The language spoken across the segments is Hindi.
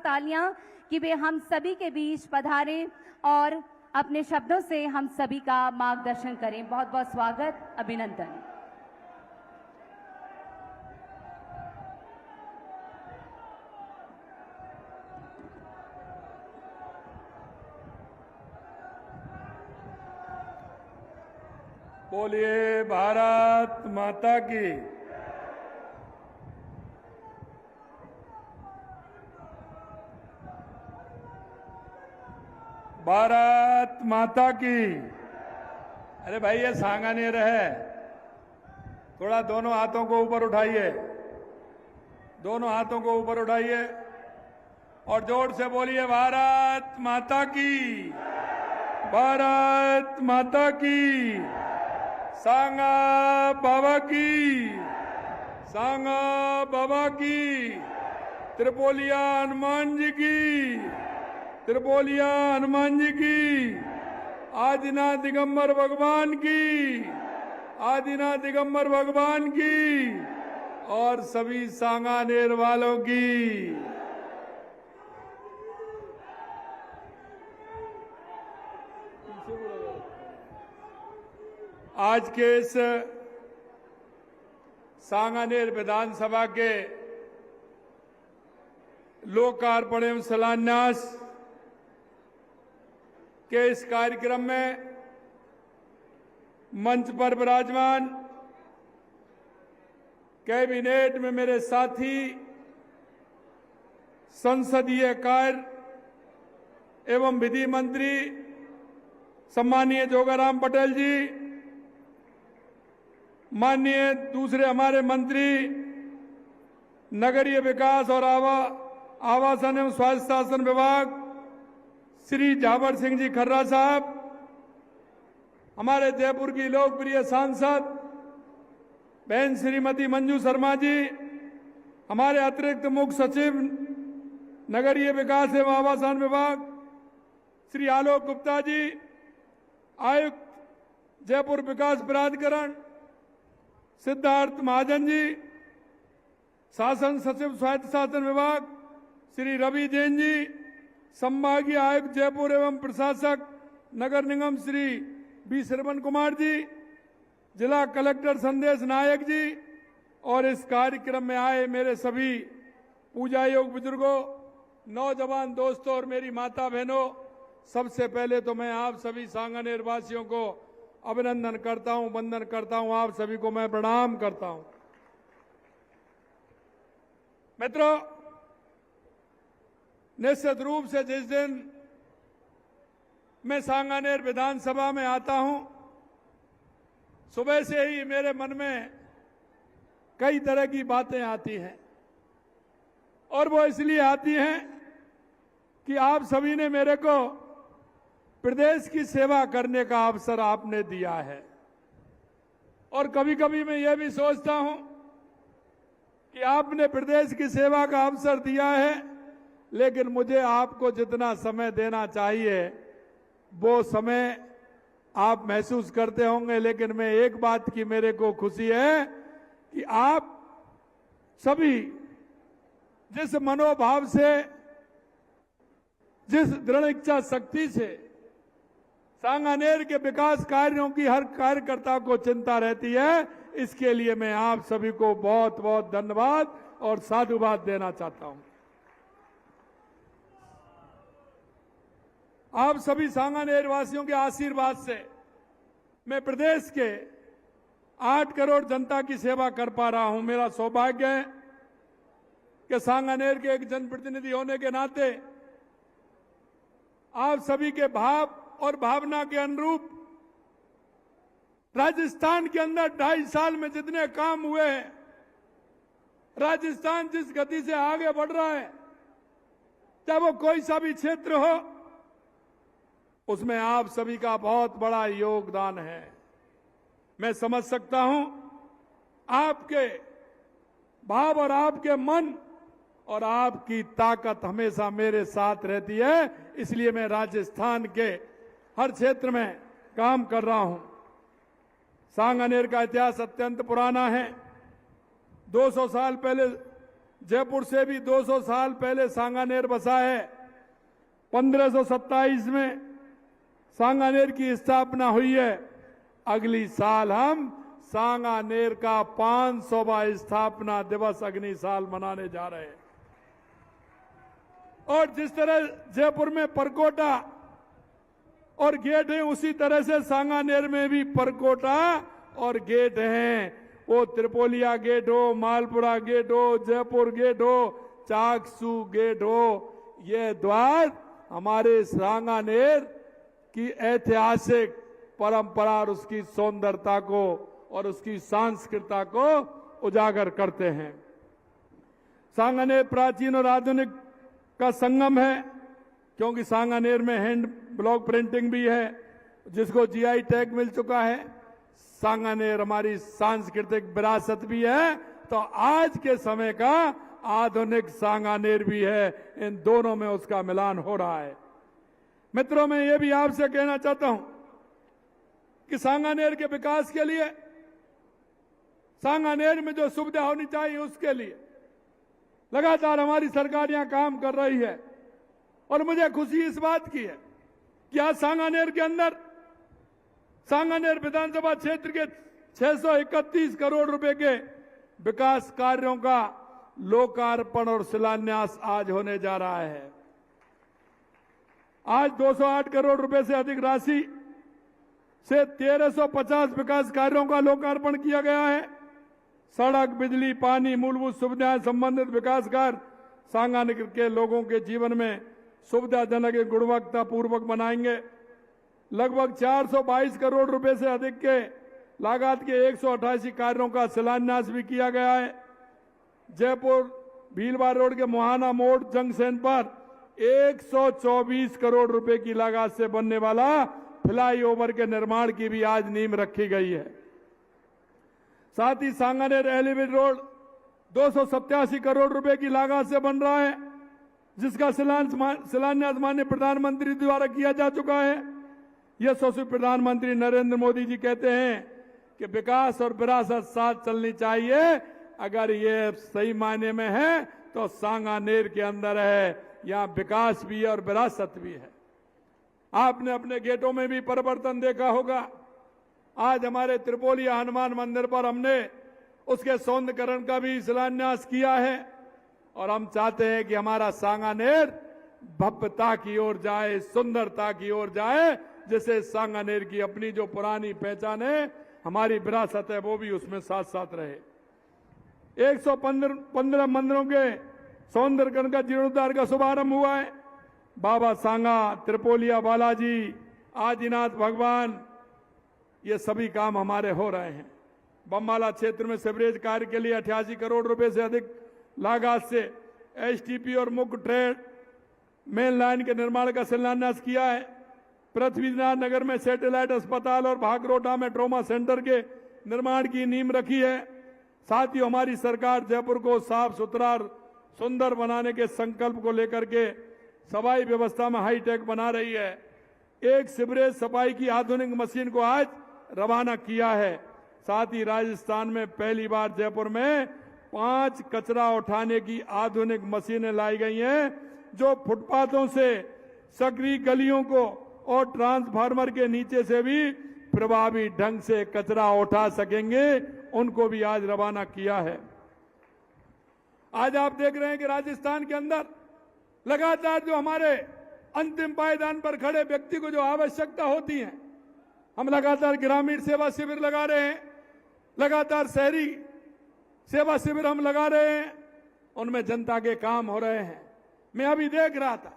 तालियां कि वे हम सभी के बीच पधारें और अपने शब्दों से हम सभी का मार्गदर्शन करें। बहुत बहुत स्वागत, अभिनंदन। बोलिए भारत माता की। भारत माता की। अरे भाई ये सांगानेर है, थोड़ा दोनों हाथों को ऊपर उठाइए, दोनों हाथों को ऊपर उठाइए और जोर से बोलिए भारत माता की, भारत माता की, सांगा बाबा की, सांगा बाबा की, त्रिपोलिया हनुमान जी की, त्रिपोलिया हनुमान जी की, आदिनाथ दिगंबर भगवान की, आदिनाथ दिगंबर भगवान की और सभी सांगानेर वालों की। आज के इस सांगानेर विधानसभा के लोकार्पण एवं शिलान्यास के इस कार्यक्रम में मंच पर विराजमान कैबिनेट में मेरे साथी, संसदीय कार्य एवं विधि मंत्री सम्मानीय जोगाराम पटेल जी, माननीय दूसरे हमारे मंत्री नगरीय विकास और आवासन एवं स्वास्थ्य शासन विभाग श्री जावर सिंह जी खर्रा साहब, हमारे जयपुर की लोकप्रिय सांसद बहन श्रीमती मंजू शर्मा जी, हमारे अतिरिक्त मुख्य सचिव नगरीय विकास एवं आवासन विभाग श्री आलोक गुप्ता जी, आयुक्त जयपुर विकास प्राधिकरण सिद्धार्थ महाजन जी, शासन सचिव स्वायत्त शासन विभाग श्री रवि जैन जी, संभागीय आयुक्त जयपुर एवं प्रशासक नगर निगम श्री बी श्रवण कुमार जी, जिला कलेक्टर संदेश नायक जी और इस कार्यक्रम में आए मेरे सभी पूजा योग बुजुर्गों, नौजवान दोस्तों और मेरी माता बहनों, सबसे पहले तो मैं आप सभी सांगानेर वासियों को अभिनंदन करता हूं, वंदन करता हूं, आप सभी को मैं प्रणाम करता हूं। मित्रों, निश्चित रूप से जिस दिन मैं सांगानेर विधानसभा में आता हूं, सुबह से ही मेरे मन में कई तरह की बातें आती हैं और वो इसलिए आती हैं कि आप सभी ने मेरे को प्रदेश की सेवा करने का अवसर आपने दिया है और कभी कभी मैं ये भी सोचता हूं कि आपने प्रदेश की सेवा का अवसर दिया है, लेकिन मुझे आपको जितना समय देना चाहिए वो समय आप महसूस करते होंगे। लेकिन मैं एक बात की मेरे को खुशी है कि आप सभी जिस मनोभाव से, जिस दृढ़ इच्छा शक्ति से सांगानेर के विकास कार्यों की हर कार्यकर्ता को चिंता रहती है, इसके लिए मैं आप सभी को बहुत बहुत धन्यवाद और साधुवाद देना चाहता हूं। आप सभी सांगानेर वासियों के आशीर्वाद से मैं प्रदेश के 8 करोड़ जनता की सेवा कर पा रहा हूं। मेरा सौभाग्य है कि सांगानेर के एक जनप्रतिनिधि होने के नाते आप सभी के भाव और भावना के अनुरूप राजस्थान के अंदर 2.5 साल में जितने काम हुए हैं, राजस्थान जिस गति से आगे बढ़ रहा है, चाहे वो कोई सा भी क्षेत्र हो, उसमें आप सभी का बहुत बड़ा योगदान है। मैं समझ सकता हूं आपके भाव और आपके मन और आपकी ताकत हमेशा मेरे साथ रहती है, इसलिए मैं राजस्थान के हर क्षेत्र में काम कर रहा हूं। सांगानेर का इतिहास अत्यंत पुराना है। 200 साल पहले जयपुर से भी 200 साल पहले सांगानेर बसा है। 1527 में सांगानेर की स्थापना हुई है। अगली साल हम सांगानेर का 500वां स्थापना दिवस अग्नि साल मनाने जा रहे हैं। और जिस तरह जयपुर में परकोटा और गेट है, उसी तरह से सांगानेर में भी परकोटा और गेट हैं। वो त्रिपोलिया गेट हो, मालपुरा गेट हो, जयपुर गेट हो, चाकसू गेट हो, ये द्वार हमारे सांगानेर की ऐतिहासिक परंपरा और उसकी सौंदर्यता को और उसकी सांस्कृतिकता को उजागर करते हैं। सांगानेर प्राचीन और आधुनिक का संगम है, क्योंकि सांगानेर में हैंड ब्लॉक प्रिंटिंग भी है, जिसको जीआई टैग मिल चुका है। सांगानेर हमारी सांस्कृतिक विरासत भी है, तो आज के समय का आधुनिक सांगानेर भी है। इन दोनों में उसका मिलान हो रहा है। मित्रों, मैं ये भी आपसे कहना चाहता हूं कि सांगानेर के विकास के लिए, सांगानेर में जो सुविधा होनी चाहिए उसके लिए लगातार हमारी सरकार यहां काम कर रही है। और मुझे खुशी इस बात की है कि आज सांगानेर के अंदर, सांगानेर विधानसभा क्षेत्र के 631 करोड़ रुपए के विकास कार्यों का लोकार्पण और शिलान्यास आज होने जा रहा है। आज 208 करोड़ रुपए से अधिक राशि से 1350 विकास कार्यों का लोकार्पण किया गया है। सड़क, बिजली, पानी, मूलभूत सुविधाएं संबंधित विकास कार्य सांगानेर के लोगों के जीवन में सुविधाजनक गुणवत्ता पूर्वक बनाएंगे। लगभग 422 करोड़ रुपए से अधिक के लागत के 188 कार्यों का शिलान्यास भी किया गया है। जयपुर भीलवाड़ा रोड के मोहाना मोड़ जंक्शन पर 124 करोड़ रुपए की लागत से बनने वाला फ्लाईओवर के निर्माण की भी आज नींव रखी गई है। साथ ही सांगानेर एलिवेटेड रोड 287 करोड़ रुपए की लागत से बन रहा है, जिसका शिलान्यास माननीय प्रधानमंत्री द्वारा किया जा चुका है। यशस्वी प्रधानमंत्री नरेंद्र मोदी जी कहते हैं कि विकास और विरासत साथ चलनी चाहिए। अगर ये सही मायने में है तो सांगानेर के अंदर है, यहां विकास भी है और विरासत भी है। आपने अपने गेटों में भी परिवर्तन देखा होगा। आज हमारे त्रिपोलिया हनुमान मंदिर पर हमने उसके सौंदर्यीकरण का भी शिलान्यास किया है। और हम चाहते हैं कि हमारा सांगानेर भव्यता की ओर जाए, सुंदरता की ओर जाए, जिससे सांगानेर की अपनी जो पुरानी पहचान है, हमारी विरासत है, वो भी उसमें साथ साथ रहे। 115 मंदिरों के सौंदर्यीकरण का जीर्णोद्धार का शुभारंभ हुआ है। बाबा सांगा, त्रिपोलिया बालाजी, आदिनाथ भगवान, ये सभी काम हमारे हो रहे हैं। बम्बाला क्षेत्र में सीवरेज कार्य के लिए 88 करोड़ रुपए से अधिक लागत से एसटीपी और मुख्य ट्रेड मेन लाइन के निर्माण का शिलान्यास किया है। पृथ्वीनाथ नगर में सैटेलाइट अस्पताल और भागरोटा में ट्रॉमा सेंटर के निर्माण की नींव रखी है। साथ ही हमारी सरकार जयपुर को साफ सुथरा और सुंदर बनाने के संकल्प को लेकर के सफाई व्यवस्था में हाईटेक बना रही है। एक सीवरेज सफाई की आधुनिक मशीन को आज रवाना किया है। साथ ही राजस्थान में पहली बार जयपुर में 5 कचरा उठाने की आधुनिक मशीनें लाई गई हैं, जो फुटपाथों से सकरी गलियों को और ट्रांसफार्मर के नीचे से भी प्रभावी ढंग से कचरा उठा सकेंगे। उनको भी आज रवाना किया है। आज आप देख रहे हैं कि राजस्थान के अंदर लगातार जो हमारे अंतिम पायदान पर खड़े व्यक्ति को जो आवश्यकता होती है, हम लगातार ग्रामीण सेवा शिविर लगा रहे हैं, लगातार शहरी सेवा शिविर हम लगा रहे हैं, उनमें जनता के काम हो रहे हैं। मैं अभी देख रहा था,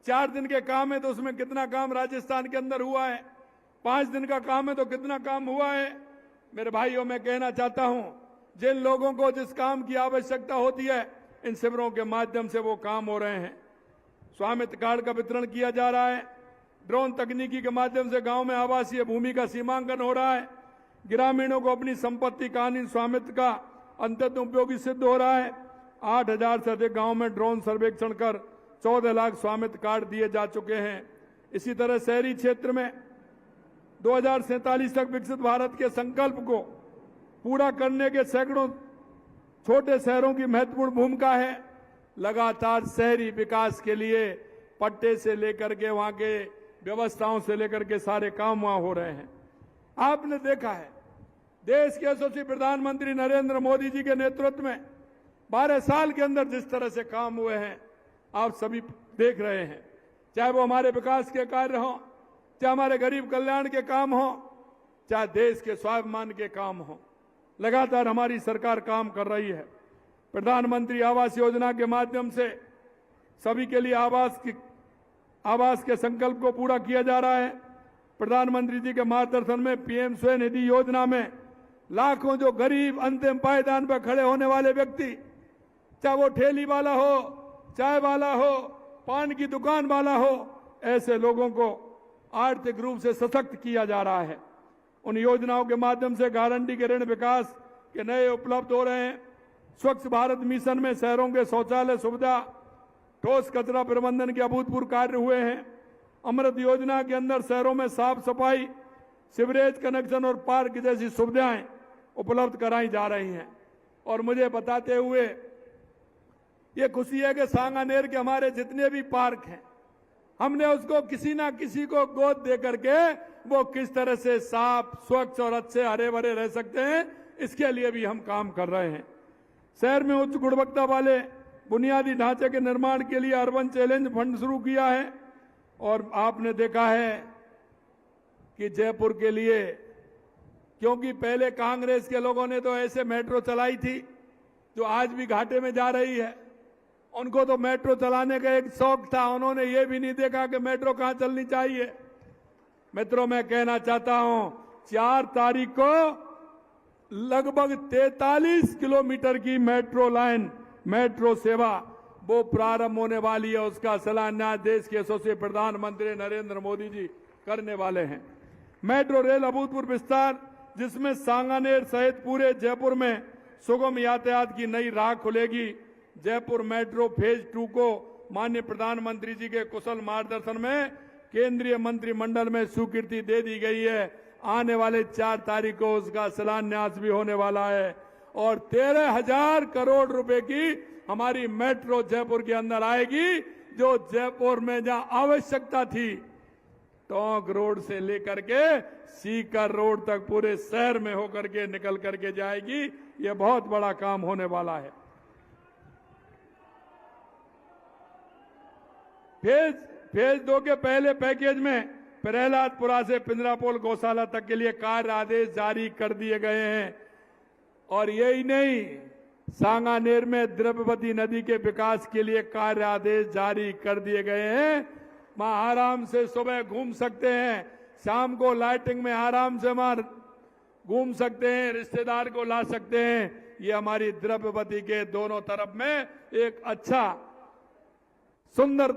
4 दिन के काम है तो उसमें कितना काम राजस्थान के अंदर हुआ है, 5 दिन का काम है तो कितना काम हुआ है। मेरे भाइयों, मैं कहना चाहता हूं, जिन लोगों को जिस काम की आवश्यकता होती है, इन शिविरों के माध्यम से वो काम हो रहे हैं। स्वामित्व कार्ड का वितरण किया जा रहा है। ड्रोन तकनीकी के माध्यम से गांव में आवासीय भूमि का सीमांकन हो रहा है। ग्रामीणों को अपनी संपत्ति कानूनी स्वामित्व का अंततः उपयोगी सिद्ध हो रहा है। 8000 से अधिक गांव में ड्रोन सर्वेक्षण कर 14 लाख स्वामित्व कार्ड दिए जा चुके हैं। इसी तरह शहरी क्षेत्र में 2047 तक विकसित भारत के संकल्प को पूरा करने के सैकड़ों छोटे शहरों की महत्वपूर्ण भूमिका है। लगातार शहरी विकास के लिए पट्टे से लेकर के वहां के व्यवस्थाओं से लेकर के सारे काम वहां हो रहे हैं। आपने देखा है देश के यशस्वी प्रधानमंत्री नरेंद्र मोदी जी के नेतृत्व में 12 साल के अंदर जिस तरह से काम हुए हैं आप सभी देख रहे हैं, चाहे वो हमारे विकास के कार्य हों, चाहे हमारे गरीब कल्याण के काम हों, चाहे देश के स्वाभिमान के काम हों। लगातार हमारी सरकार काम कर रही है। प्रधानमंत्री आवास योजना के माध्यम से सभी के लिए आवास के संकल्प को पूरा किया जा रहा है। प्रधानमंत्री जी के मार्गदर्शन में पीएम स्वनिधि योजना में लाखों जो गरीब अंतिम पायदान पर खड़े होने वाले व्यक्ति, चाहे वो ठेली वाला हो, चाय वाला हो, पान की दुकान वाला हो, ऐसे लोगों को आर्थिक रूप से सशक्त किया जा रहा है। उन योजनाओं के माध्यम से गारंटी के ऋण विकास के नए उपलब्ध हो रहे हैं। स्वच्छ भारत मिशन में शहरों के शौचालय सुविधा, ठोस कचरा प्रबंधन के अभूतपूर्व कार्य हुए हैं। अमृत योजना के अंदर शहरों में साफ सफाई, सीवरेज कनेक्शन और पार्क जैसी सुविधाएं उपलब्ध कराई जा रही हैं। और मुझे बताते हुए ये खुशी है कि सांगानेर के हमारे जितने भी पार्क हैं, हमने उसको किसी ना किसी को गोद दे करके वो किस तरह से साफ, स्वच्छ और अच्छे हरे भरे रह सकते हैं, इसके लिए भी हम काम कर रहे हैं। शहर में उच्च गुणवत्ता वाले बुनियादी ढांचे के निर्माण के लिए अर्बन चैलेंज फंड शुरू किया है। और आपने देखा है कि जयपुर के लिए, क्योंकि पहले कांग्रेस के लोगों ने तो ऐसे मेट्रो चलाई थी जो आज भी घाटे में जा रही है। उनको तो मेट्रो चलाने का एक शौक था, उन्होंने ये भी नहीं देखा कि मेट्रो कहां चलनी चाहिए। मित्रों, मैं कहना चाहता हूं 4 तारीख को लगभग 43 किलोमीटर की मेट्रो लाइन, मेट्रो सेवा वो प्रारंभ होने वाली है। उसका शिलान्यास देश के यशस्वी प्रधानमंत्री नरेंद्र मोदी जी करने वाले हैं। मेट्रो रेल अभूतपूर्व विस्तार, जिसमें सांगानेर सहित पूरे जयपुर में सुगम यातायात की नई राह खुलेगी। जयपुर मेट्रो फेज 2 को माननीय प्रधानमंत्री जी के कुशल मार्गदर्शन में केंद्रीय मंत्रिमंडल में स्वीकृति दे दी गई है। आने वाले 4 तारीख को उसका शिलान्यास भी होने वाला है। और 13,000 करोड़ रुपए की हमारी मेट्रो जयपुर के अंदर आएगी, जो जयपुर में जहां आवश्यकता थी टोंक रोड से लेकर के सीकर रोड तक पूरे शहर में होकर के निकल करके जाएगी। यह बहुत बड़ा काम होने वाला है। फेज 2 के पहले पैकेज में प्रहलादपुरा से पिंजरापोल गौशाला तक के लिए कार्य आदेश जारी कर दिए गए हैं। और यही नहीं, सांगानेर में द्रव्यवती नदी के विकास के लिए कार्य आदेश जारी कर दिए गए हैं। वहां आराम से सुबह घूम सकते हैं, शाम को लाइटिंग में आराम से वहां घूम सकते हैं, रिश्तेदार को ला सकते हैं। ये हमारी द्रव्यवती के दोनों तरफ में एक अच्छा सुंदर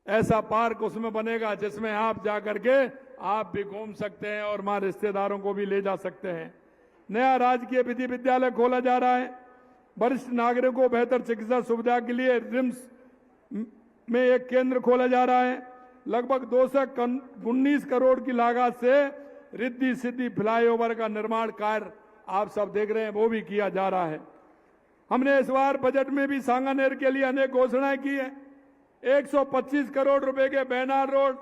ऐसा पार्क उसमें बनेगा, जिसमें आप जाकर के आप भी घूम सकते हैं और वहां रिश्तेदारों को भी ले जा सकते हैं। नया राजकीय विधि विद्यालय खोला जा रहा है। वरिष्ठ नागरिकों को बेहतर चिकित्सा सुविधा के लिए रिम्स में एक केंद्र खोला जा रहा है। लगभग 219 करोड़ की लागत से रिद्धि सिद्धि फ्लाईओवर का निर्माण कार्य आप सब देख रहे हैं, वो भी किया जा रहा है। हमने इस बार बजट में भी सांगानेर के लिए अनेक घोषणाएं की है। 125 करोड़ रुपए के Benar road,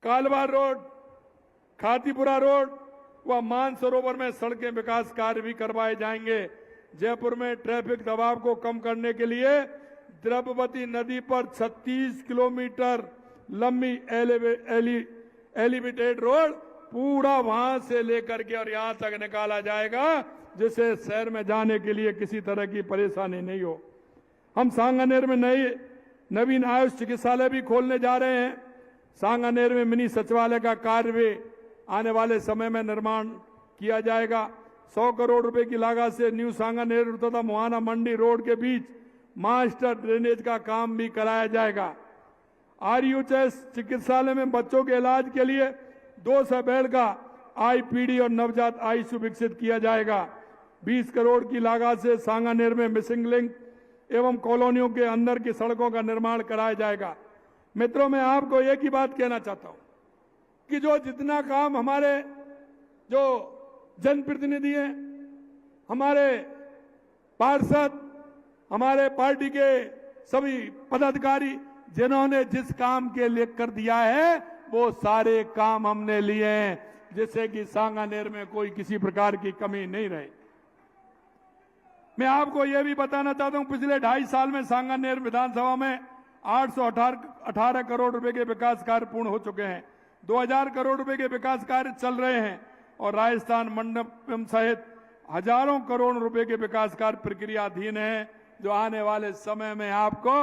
Kalwar road, Khatipura road व मानसरोवर में सड़कें विकास कार्य भी करवाए जाएंगे। जयपुर में ट्रैफिक दबाव को कम करने के लिए द्रव्यवती नदी पर 36 किलोमीटर लंबी एलिवेटेड रोड पूरा वहां से लेकर के और यहां तक निकाला जाएगा, जिससे शहर में जाने के लिए किसी तरह की परेशानी नहीं हो। हम सांगानेर में नवीन आयुष चिकित्सालय भी खोलने जा रहे हैं। सांगानेर में मिनी सचिवालय का कार्य भी आने वाले समय में निर्माण किया जाएगा। 100 करोड़ रुपए की लागत से न्यू सांगानेर तथा मुहाना मंडी रोड के बीच मास्टर ड्रेनेज का काम भी कराया जाएगा। आरयूएच चिकित्सालय में बच्चों के इलाज के लिए 200 बेड का आईपीडी और नवजात आईसीयू विकसित किया जाएगा। 20 करोड़ की लागत से सांगानेर में मिसिंग लिंक एवं कॉलोनियों के अंदर की सड़कों का निर्माण कराया जाएगा। मित्रों, मैं आपको एक ही बात कहना चाहता हूं कि जो जितना काम हमारे जो जनप्रतिनिधि हैं, हमारे पार्षद, हमारे पार्टी के सभी पदाधिकारी जिन्होंने जिस काम के लिए कर दिया है वो सारे काम हमने लिए हैं, जिससे कि सांगानेर में कोई किसी प्रकार की कमी नहीं रहे। मैं आपको यह भी बताना चाहता हूं, पिछले 2.5 साल में सांगानेर विधानसभा में 818 करोड़ रुपए के विकास कार्य पूर्ण हो चुके हैं। 2000 करोड़ रुपए के विकास कार्य चल रहे हैं और राजस्थान मंडपम सहित हजारों करोड़ रुपए के विकास कार्य प्रक्रियाधीन हैं, जो आने वाले समय में आपको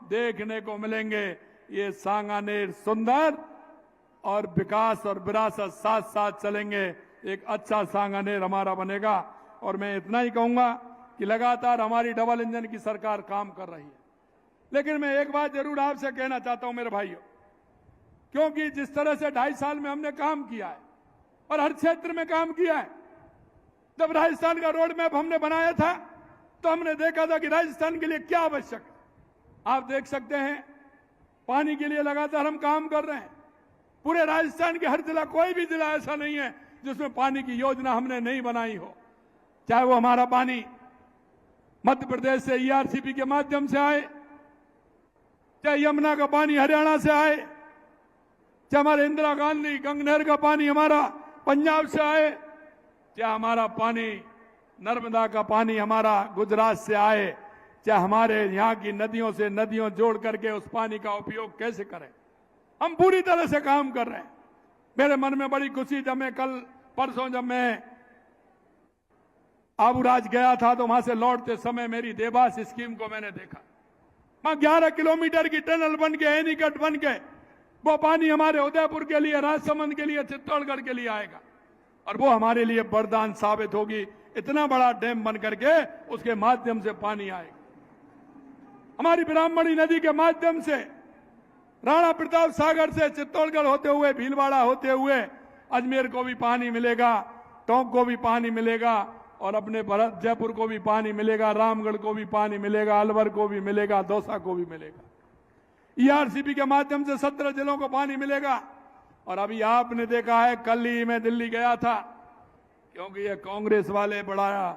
देखने को मिलेंगे। ये सांगानेर सुंदर और विकास और विरासत साथ साथ चलेंगे। एक अच्छा सांगानेर हमारा बनेगा। और मैं इतना ही कहूंगा कि लगातार हमारी डबल इंजन की सरकार काम कर रही है, लेकिन मैं एक बात जरूर आपसे कहना चाहता हूं मेरे भाइयों, क्योंकि जिस तरह से 2.5 साल में हमने काम किया है और हर क्षेत्र में काम किया है। जब राजस्थान का रोड मैप हमने बनाया था तो हमने देखा था कि राजस्थान के लिए क्या आवश्यक है। आप देख सकते हैं पानी के लिए लगातार हम काम कर रहे हैं। पूरे राजस्थान के हर जिला, कोई भी जिला ऐसा नहीं है जिसमें पानी की योजना हमने नहीं बनाई हो। चाहे वो हमारा पानी मध्य प्रदेश से ईआरसीपी के माध्यम से आए, चाहे यमुना का पानी हरियाणा से आए, चाहे हमारे इंदिरा गांधी गंगनहर का पानी हमारा पंजाब से आए, चाहे हमारा पानी नर्मदा का पानी हमारा गुजरात से आए, चाहे हमारे यहाँ की नदियों से नदियों जोड़ करके उस पानी का उपयोग कैसे करें, हम पूरी तरह से काम कर रहे हैं। मेरे मन में बड़ी खुशी, जब मैं कल परसों जब मैं आबूराज गया था तो वहां से लौटते समय मेरी देवास स्कीम को मैंने देखा। वहां 11 किलोमीटर की टनल बन के, एनीकट बन के वो पानी हमारे उदयपुर के लिए, राजसमंद के लिए, चित्तौड़गढ़ के लिए आएगा और वो हमारे लिए वरदान साबित होगी। इतना बड़ा डैम बन करके उसके माध्यम से पानी आएगा। हमारी ब्राह्मणी नदी के माध्यम से राणा प्रताप सागर से चित्तौड़गढ़ होते हुए, भीलवाड़ा होते हुए अजमेर को भी पानी मिलेगा, टोंक को भी पानी मिलेगा और अपने भरत जयपुर को भी पानी मिलेगा, रामगढ़ को भी पानी मिलेगा, अलवर को भी मिलेगा, दौसा को भी मिलेगा। ईआरसीपी के माध्यम से 17 जिलों को पानी मिलेगा। और अभी आपने देखा है, कल ही मैं दिल्ली गया था, क्योंकि ये कांग्रेस वाले बड़ा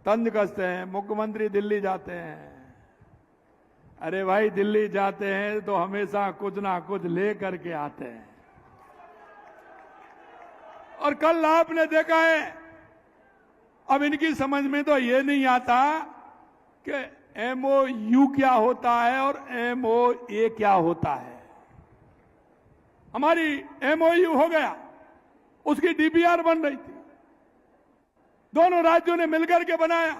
तंज कसते हैं, मुख्यमंत्री दिल्ली जाते हैं। अरे भाई, दिल्ली जाते हैं तो हमेशा कुछ ना कुछ ले करके आते हैं। और कल आपने देखा है, अब इनकी समझ में तो ये नहीं आता कि MOU क्या होता है और MOA क्या होता है। हमारी MOU हो गया, उसकी DPR बन रही थी, दोनों राज्यों ने मिलकर के बनाया।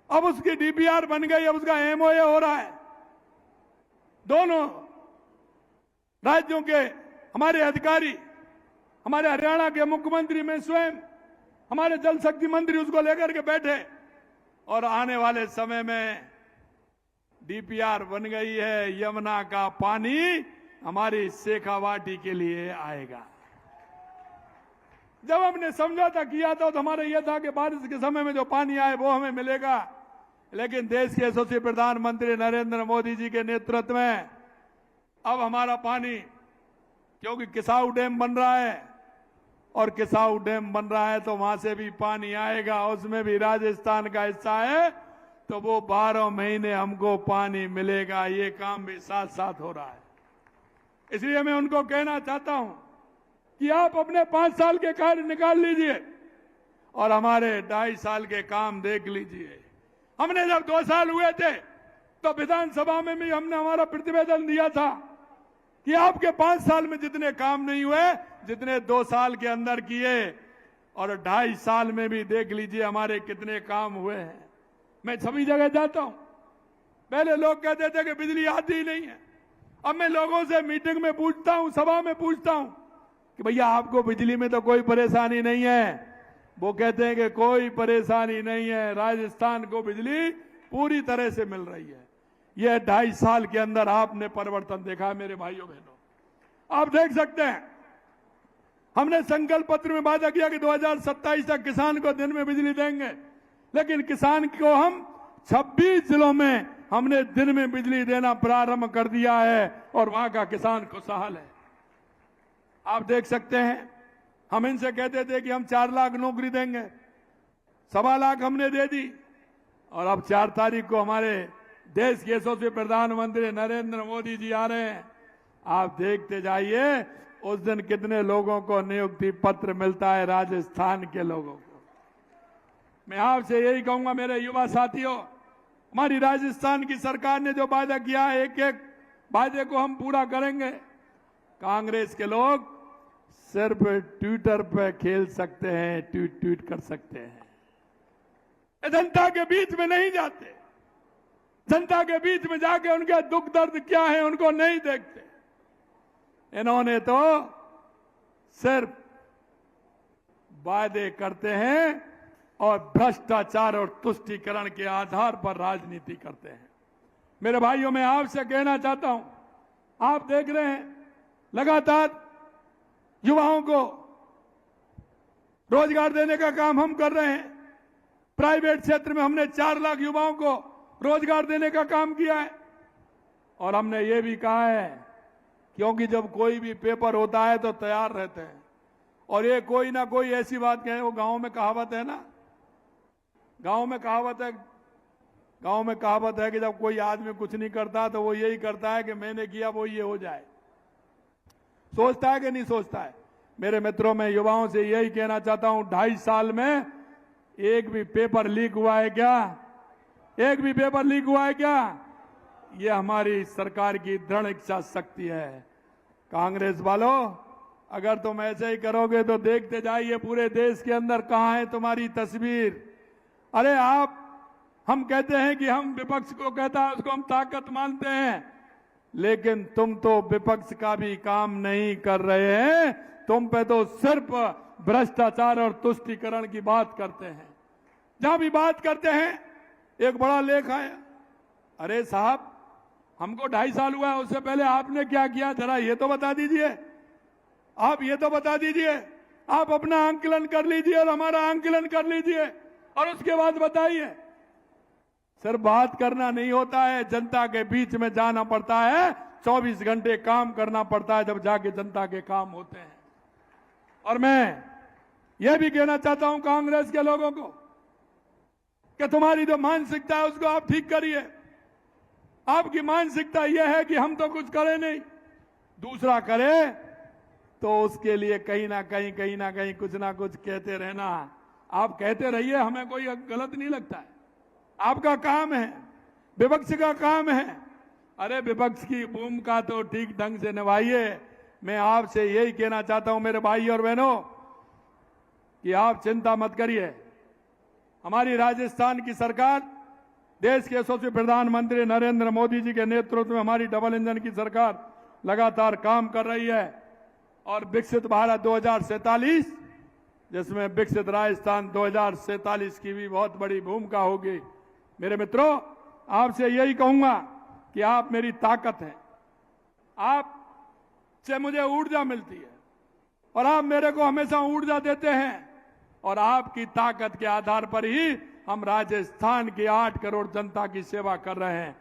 अब उसकी DPR बन गई, अब उसका MOA हो रहा है। दोनों राज्यों के हमारे अधिकारी, हमारे हरियाणा के मुख्यमंत्री, मैं स्वयं, हमारे जल शक्ति मंत्री उसको लेकर के बैठे और आने वाले समय में DPR बन गई है। यमुना का पानी हमारी शेखावाटी के लिए आएगा। जब हमने समझौता किया था तो हमारा यह था कि बारिश के समय में जो पानी आए वो हमें मिलेगा, लेकिन देश के यशस्वी प्रधानमंत्री नरेंद्र मोदी जी के नेतृत्व में अब हमारा पानी, क्योंकि किसाऊ डैम बन रहा है और किसाऊ डैम बन रहा है तो वहां से भी पानी आएगा, उसमें भी राजस्थान का हिस्सा है, तो वो 12 महीने हमको पानी मिलेगा। ये काम भी साथ साथ हो रहा है। इसलिए मैं उनको कहना चाहता हूं कि आप अपने 5 साल के कार्य निकाल लीजिए और हमारे 2.5 साल के काम देख लीजिए। हमने जब 2 साल हुए थे तो विधानसभा में भी हमने हमारा प्रतिवेदन दिया था कि आपके 5 साल में जितने काम नहीं हुए, जितने 2 साल के अंदर किए, और 2.5 साल में भी देख लीजिए हमारे कितने काम हुए हैं। मैं सभी जगह जाता हूं, पहले लोग कहते थे कि बिजली आती ही नहीं है। अब मैं लोगों से मीटिंग में पूछता हूं, सभा में पूछता हूं कि भैया आपको बिजली में तो कोई परेशानी नहीं है। वो कहते हैं कि कोई परेशानी नहीं है, राजस्थान को बिजली पूरी तरह से मिल रही है। यह 2.5 साल के अंदर आपने परिवर्तन देखा है मेरे भाइयों बहनों। आप देख सकते हैं, हमने संकल्प पत्र में वादा किया कि 2027 तक किसान को दिन में बिजली देंगे, लेकिन किसान को हम 26 जिलों में हमने दिन में बिजली देना प्रारंभ कर दिया है और वहां का किसान खुशहाल है। आप देख सकते हैं, हम इनसे कहते थे कि हम 4 लाख नौकरी देंगे, 1.25 लाख हमने दे दी और अब 4 तारीख को हमारे देश के यशस्वी प्रधानमंत्री नरेंद्र मोदी जी आ रहे हैं। आप देखते जाइए उस दिन कितने लोगों को नियुक्ति पत्र मिलता है, राजस्थान के लोगों को। मैं आपसे यही कहूंगा मेरे युवा साथियों, हमारी राजस्थान की सरकार ने जो वादा किया है, एक एक वादे को हम पूरा करेंगे। कांग्रेस के लोग सिर्फ ट्विटर पे खेल सकते हैं, ट्वीट ट्वीट कर सकते हैं, जनता के बीच में नहीं जाते, जनता के बीच में जाके उनके दुख दर्द क्या है उनको नहीं देखते। इन्होंने तो सिर्फ वादे करते हैं और भ्रष्टाचार और तुष्टीकरण के आधार पर राजनीति करते हैं। मेरे भाइयों, मैं आपसे कहना चाहता हूं, आप देख रहे हैं लगातार युवाओं को रोजगार देने का काम हम कर रहे हैं। प्राइवेट क्षेत्र में हमने 4 लाख युवाओं को रोजगार देने का काम किया है और हमने ये भी कहा है, क्योंकि जब कोई भी पेपर होता है तो तैयार रहते हैं और ये कोई ना कोई ऐसी बात कहे, वो गांव में कहावत है ना, गांव में कहावत है कि जब कोई आदमी कुछ नहीं करता तो वो यही करता है कि मैंने किया वो ये हो जाए। सोचता है कि नहीं सोचता है? मेरे मित्रों, मैं युवाओं से यही कहना चाहता हूं, 2.5 साल में एक भी पेपर लीक हुआ है क्या? एक भी पेपर लीक हुआ है क्या? ये हमारी सरकार की दृढ़ इच्छा शक्ति है। कांग्रेस वालों, अगर तुम ऐसे ही करोगे तो देखते जाइए पूरे देश के अंदर कहां है तुम्हारी तस्वीर। अरे हम कहते हैं कि हम विपक्ष को कहता है उसको हम ताकत मानते हैं, लेकिन तुम तो विपक्ष का भी काम नहीं कर रहे हैं। तुम पे तो सिर्फ भ्रष्टाचार और तुष्टीकरण की बात करते हैं। जहां भी बात करते हैं एक बड़ा लेख आया, अरे साहब हमको 2.5 साल हुआ है, उससे पहले आपने क्या किया जरा ये तो बता दीजिए। आप ये तो बता दीजिए, आप अपना आंकलन कर लीजिए और हमारा आंकलन कर लीजिए और उसके बाद बताइए। सिर्फ बात करना नहीं होता है, जनता के बीच में जाना पड़ता है, 24 घंटे काम करना पड़ता है, जब जाके जनता के काम होते हैं। और मैं यह भी कहना चाहता हूं कांग्रेस के लोगों को कि तुम्हारी जो मानसिकता है उसको आप ठीक करिए। आपकी मानसिकता यह है कि हम तो कुछ करें नहीं, दूसरा करे तो उसके लिए कहीं ना कहीं कुछ ना कुछ कहते रहना। आप कहते रहिए, हमें कोई गलत नहीं लगता है, आपका काम है, विपक्ष का काम है। अरे विपक्ष की भूमिका तो ठीक ढंग से निभाइए। मैं आपसे यही कहना चाहता हूं मेरे भाई और बहनों कि आप चिंता मत करिए। हमारी राजस्थान की सरकार, देश के यशस्वी प्रधानमंत्री नरेंद्र मोदी जी के नेतृत्व में हमारी डबल इंजन की सरकार लगातार काम कर रही है और विकसित भारत 2047, जिसमें विकसित राजस्थान 2047 की भी बहुत बड़ी भूमिका होगी। मेरे मित्रों, आपसे यही कहूंगा कि आप मेरी ताकत हैं, आपसे मुझे ऊर्जा मिलती है और आप मेरे को हमेशा ऊर्जा देते हैं और आपकी ताकत के आधार पर ही हम राजस्थान की 8 करोड़ जनता की सेवा कर रहे हैं।